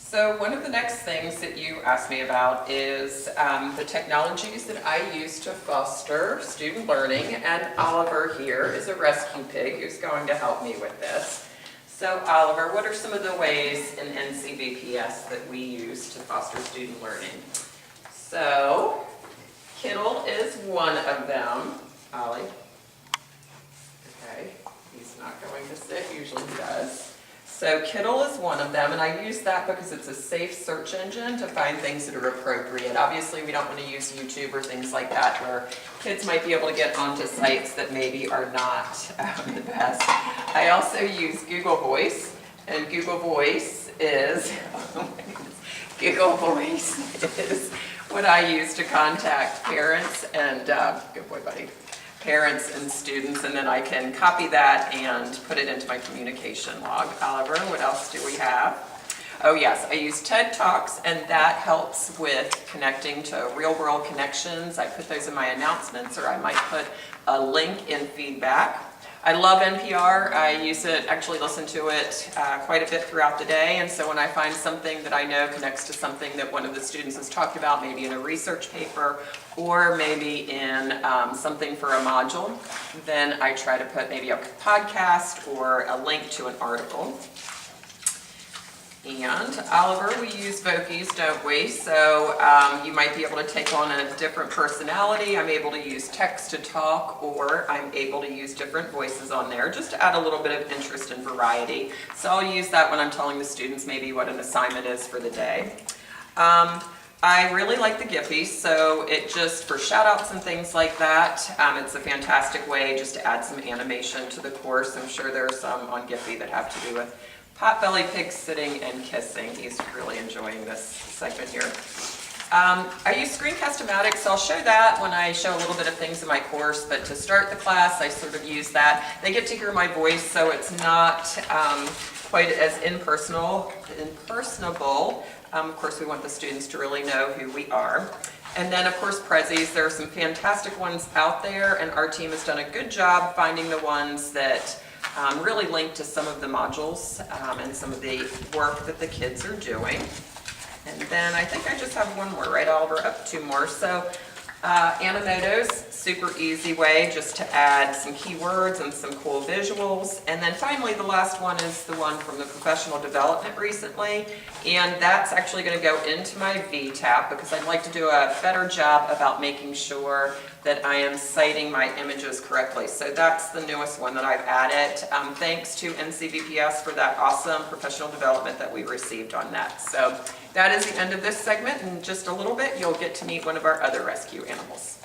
So one of the next things that you asked me about is the technologies that I use to foster student learning, and Oliver here is a rescue pig who's going to help me with this. So Oliver, what are some of the ways in NCVPS that we use to foster student learning? So Kittle is one of them. Ollie? Okay, he's not going to sit, usually he does. So Kittle is one of them, and I use that because it's a safe search engine to find things that are appropriate. Obviously, we don't want to use YouTube or things like that where kids might be able to get onto sites that maybe are not the best. I also use Google Voice, and Google Voice is, Google Voice is what I use to contact parents and, good boy buddy, parents and students, and then I can copy that and put it into my communication log. Oliver, what else do we have? Oh yes, I use TED Talks, and that helps with connecting to real-world connections. I put those in my announcements, or I might put a link in feedback. I love NPR. I use it, actually listen to it quite a bit throughout the day, and so when I find something that I know connects to something that one of the students has talked about, maybe in a research paper or maybe in something for a module, then I try to put maybe a podcast or a link to an article. And Oliver, we use Vokies, don't we? So you might be able to take on a different personality. I'm able to use text to talk, or I'm able to use different voices on there just to add a little bit of interest and variety. So I'll use that when I'm telling the students maybe what an assignment is for the day. I really like the Giphy, so it just, for shout outs and things like that, it's a fantastic way just to add some animation to the course. I'm sure there are some on Giphy that have to do with Potbelly Pig sitting and kissing. He's really enjoying this segment here. I use Screencast-O-Matic, so I'll show that when I show a little bit of things in my course, but to start the class, I sort of use that. They get to hear my voice, so it's not quite as impersonable. Of course, we want the students to really know who we are. And then, of course, Prezzies. There are some fantastic ones out there, and our team has done a good job finding the ones that really link to some of the modules and some of the work that the kids are doing. And then I think I just have one more, right, Oliver? Up two more. So Animoto's, super easy way just to add some keywords and some cool visuals. And then finally, the last one is the one from the professional development recently. And that's actually going to go into my VTAP because I'd like to do a better job about making sure that I am citing my images correctly. So that's the newest one that I've added. Thanks to NCVPS for that awesome professional development that we received on that. So that is the end of this segment. In just a little bit, you'll get to meet one of our other rescue animals.